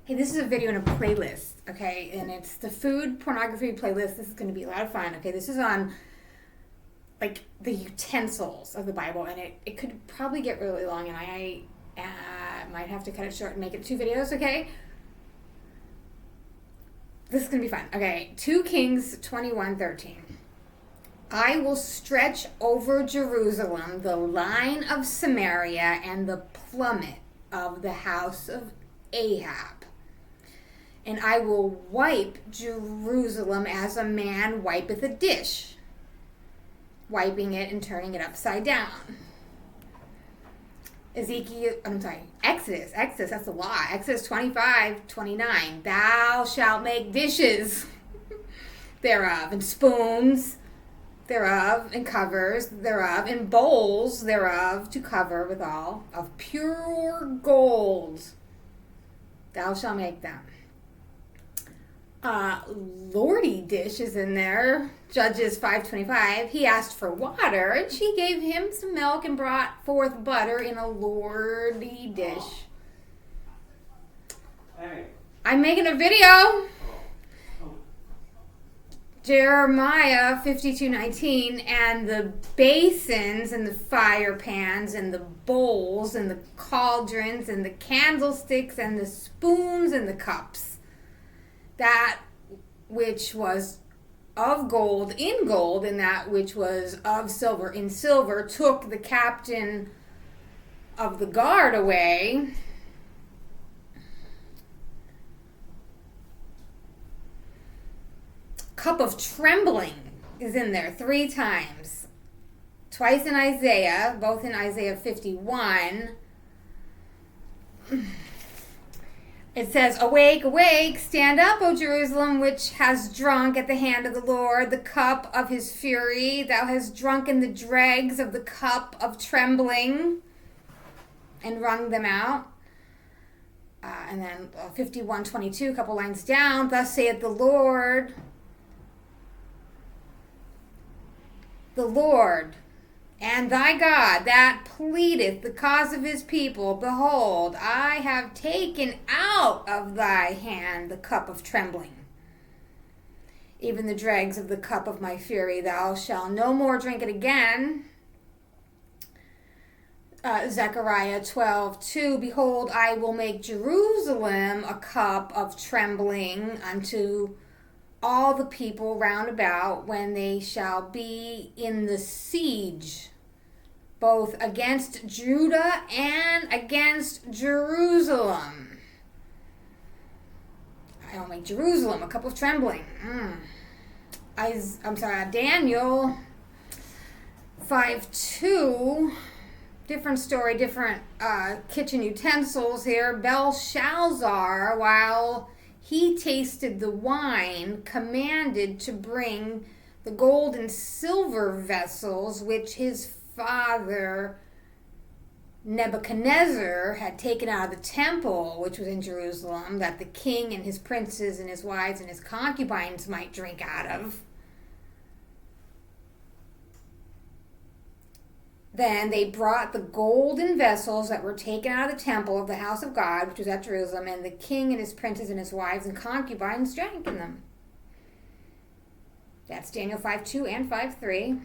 Hey, this is a video in a playlist, okay? And it's the food pornography playlist. This is going to be a lot of fun, okay? This is on, like, the utensils of the Bible, and it could probably get really long, and I might have to cut it short and make it 2 videos, okay? This is going to be fun. Okay, 2 Kings 21:13. I will stretch over Jerusalem the line of Samaria and the plummet of the house of Ahab. And I will wipe Jerusalem as a man wipeth a dish, wiping it and turning it upside down. Exodus, that's the law. Exodus 25:29. Thou shalt make dishes thereof, and spoons thereof, and covers thereof, and bowls thereof to cover withal, of pure gold. Thou shalt make them. Lordy dish is in there. Judges 5:25. He asked for water, and she gave him some milk and brought forth butter in a lordy dish. Hey. I'm making a video. Jeremiah 52:19, and the basins and the fire pans and the bowls and the cauldrons and the candlesticks and the spoons and the cups. That which was of gold in gold, and that which was of silver in silver, took the captain of the guard away. Cup of trembling is in there 3 times. Twice in Isaiah, both in Isaiah 51. It says, awake, awake, stand up, O Jerusalem, which has drunk at the hand of the Lord the cup of his fury. Thou hast drunken the dregs of the cup of trembling and wrung them out. And then 51:22, a couple lines down, thus saith the Lord, and thy God, that pleadeth the cause of his people. Behold, I have taken out of thy hand the cup of trembling, even the dregs of the cup of my fury. Thou shalt no more drink it again. Zechariah 12:2. Behold, I will make Jerusalem a cup of trembling unto all the people round about, when they shall be in the siege, both against Judah and against Jerusalem. I will make Jerusalem a cup of trembling. Daniel 5:2. Different story, different kitchen utensils here. Belshazzar, while he tasted the wine, commanded to bring the gold and silver vessels which his father Nebuchadnezzar had taken out of the temple, which was in Jerusalem, that the king and his princes and his wives and his concubines might drink out of. Then they brought the golden vessels that were taken out of the temple of the house of God, which was at Jerusalem, and the king and his princes and his wives and concubines drank in them. That's Daniel 5:2 and 5:3.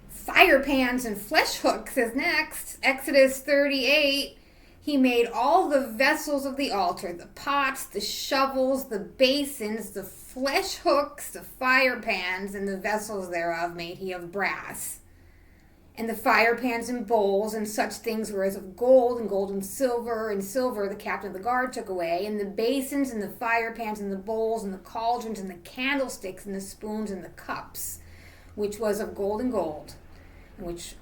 Fire pans and fleshhooks is next. Exodus 38. He made all the vessels of the altar, the pots, the shovels, the basins, the fleshhooks, the fire pans, and the vessels thereof made he of brass. And the fire pans and bowls and such things were as of gold, and silver the captain of the guard took away. And the basins and the fire pans and the bowls and the cauldrons and the candlesticks and the spoons and the cups, which was of gold, and which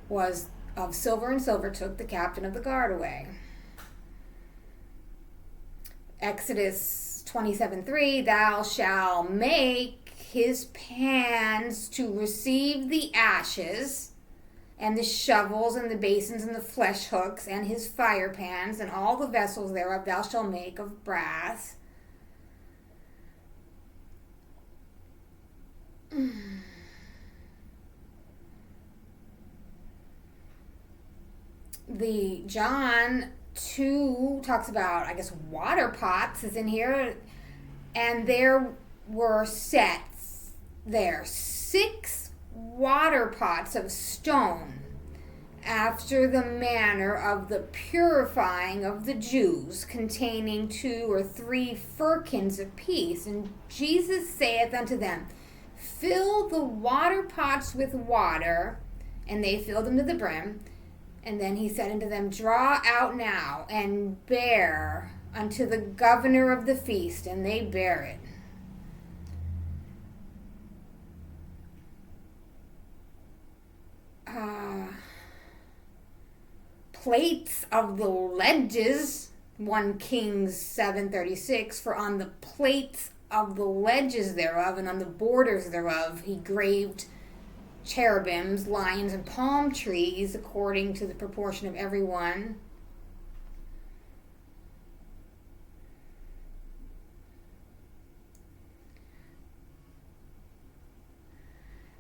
was of silver, and silver took the captain of the guard away. Exodus 27:3, thou shalt make his pans to receive the ashes, and the shovels, and the basins, and the fleshhooks, and his fire pans, and all the vessels thereof thou shalt make of brass. The John 2 talks about, I guess, water pots is in here. And there were set there 6 water pots of stone after the manner of the purifying of the Jews, containing 2 or 3 firkins apiece. And Jesus saith unto them, fill the water pots with water. And they filled them to the brim. And then he said unto them, draw out now, and bear unto the governor of the feast. And they bear it. Plates of the ledges, 1 Kings 7:36, for on the plates of the ledges thereof and on the borders thereof he graved cherubims, lions, and palm trees according to the proportion of every one.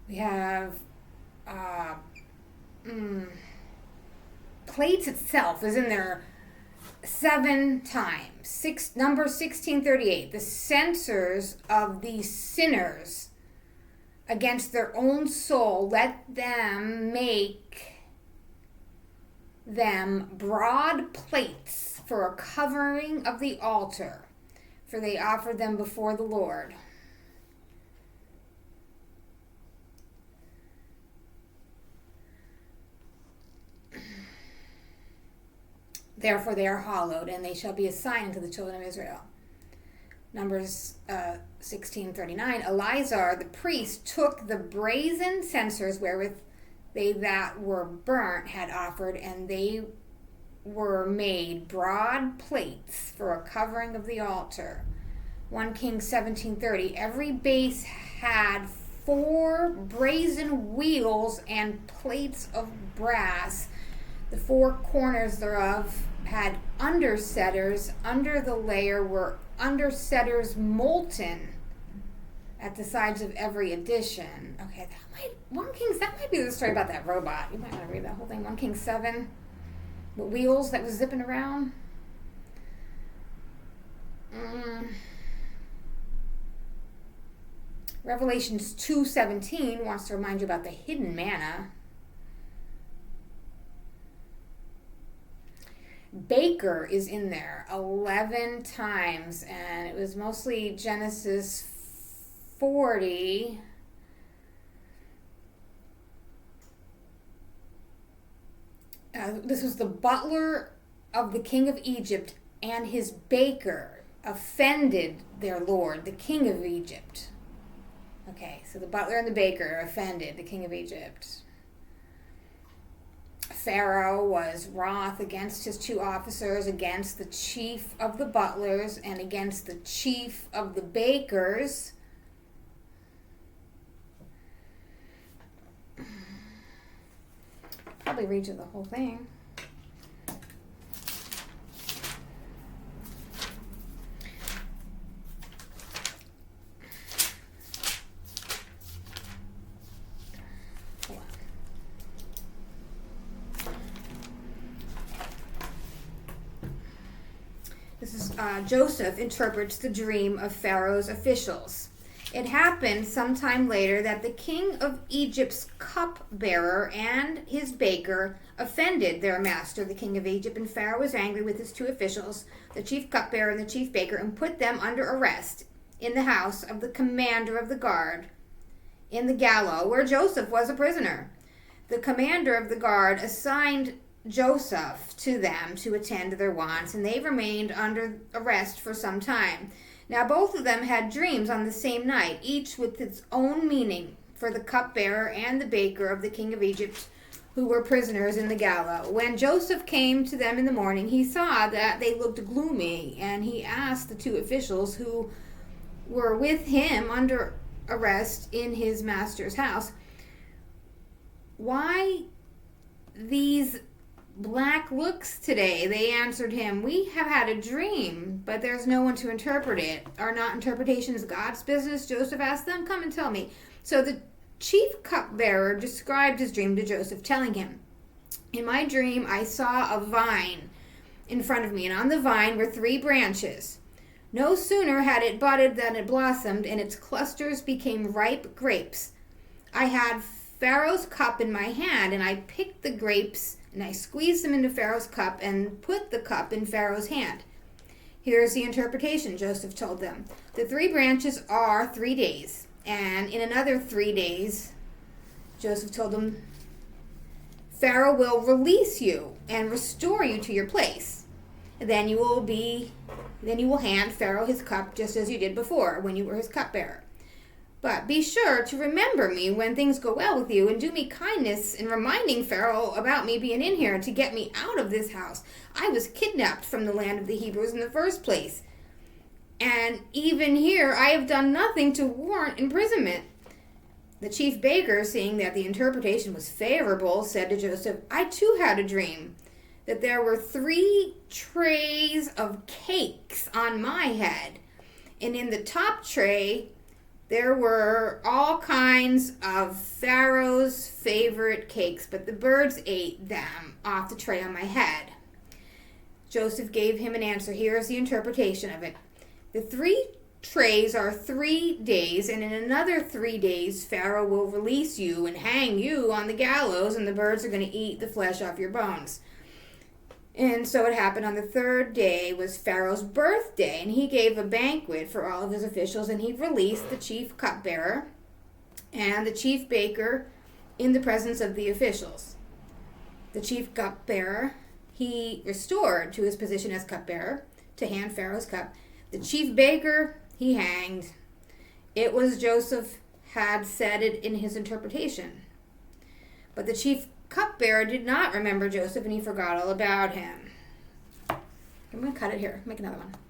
We have plates itself is in there 7 times. Number 1638. The censers of the sinners against their own soul, let them make them broad plates for a covering of the altar, for they offered them before the Lord. Therefore they are hallowed, and they shall be a sign to the children of Israel. Numbers 16:39. Eleazar the priest took the brazen censers wherewith they that were burnt had offered, and they were made broad plates for a covering of the altar. 1 Kings 17:30. Every base had 4 brazen wheels and plates of brass. The 4 corners thereof had undersetters. Under the layer were undersetters molten at the sides of every edition. Okay, that might be the story about that robot. You might want to read that whole thing. 1 Kings 7. The wheels that was zipping around. Revelations 2:17 wants to remind you about the hidden manna. Baker is in there 11 times, and it was mostly Genesis 40. This was the butler of the king of Egypt, and his baker offended their lord, the king of Egypt. Okay, so the butler and the baker offended the king of Egypt. Pharaoh was wroth against his 2 officers, against the chief of the butlers, and against the chief of the bakers. Probably read you the whole thing. Joseph interprets the dream of Pharaoh's officials. It happened sometime later that the king of Egypt's cupbearer and his baker offended their master, the king of Egypt, and Pharaoh was angry with his 2 officials, the chief cupbearer and the chief baker, and put them under arrest in the house of the commander of the guard in the gallows, where Joseph was a prisoner. The commander of the guard assigned Joseph to them to attend to their wants, and they remained under arrest for some time. Now both of them had dreams on the same night, each with its own meaning, for the cupbearer and the baker of the king of Egypt, who were prisoners in the gallows. When Joseph came to them in the morning, he saw that they looked gloomy, and he asked the 2 officials who were with him under arrest in his master's house, "Why these black looks today?" They answered him, "We have had a dream, but there's no one to interpret it. Are not interpretations God's business?" Joseph asked them, "Come and tell me." So the chief cupbearer described his dream to Joseph, telling him, "In my dream I saw a vine in front of me, and on the vine were 3 branches. No sooner had it budded than it blossomed, and its clusters became ripe grapes. I had Pharaoh's cup in my hand, and I picked the grapes, and I squeezed them into Pharaoh's cup and put the cup in Pharaoh's hand. Here's the interpretation, Joseph told them. The 3 branches are 3 days, and in another 3 days, Joseph told them, Pharaoh will release you and restore you to your place. Then you will hand Pharaoh his cup just as you did before when you were his cupbearer. But be sure to remember me when things go well with you, and do me kindness in reminding Pharaoh about me being in here to get me out of this house. I was kidnapped from the land of the Hebrews in the first place. And even here I have done nothing to warrant imprisonment. The chief baker, seeing that the interpretation was favorable, said to Joseph, I too had a dream, that there were 3 trays of cakes on my head, and in the top tray there were all kinds of Pharaoh's favorite cakes, but the birds ate them off the tray on my head. Joseph gave him an answer. Here is the interpretation of it. The 3 trays are 3 days, and in another 3 days Pharaoh will release you and hang you on the gallows, and the birds are going to eat the flesh off your bones. And so it happened on the 3rd day was Pharaoh's birthday, and he gave a banquet for all of his officials, and he released the chief cupbearer and the chief baker in the presence of the officials. The chief cupbearer he restored to his position as cupbearer to hand Pharaoh's cup. The chief baker he hanged. It was Joseph had said it in his interpretation. But the chief cupbearer did not remember Joseph, and he forgot all about him. I'm going to cut it here. Make another one.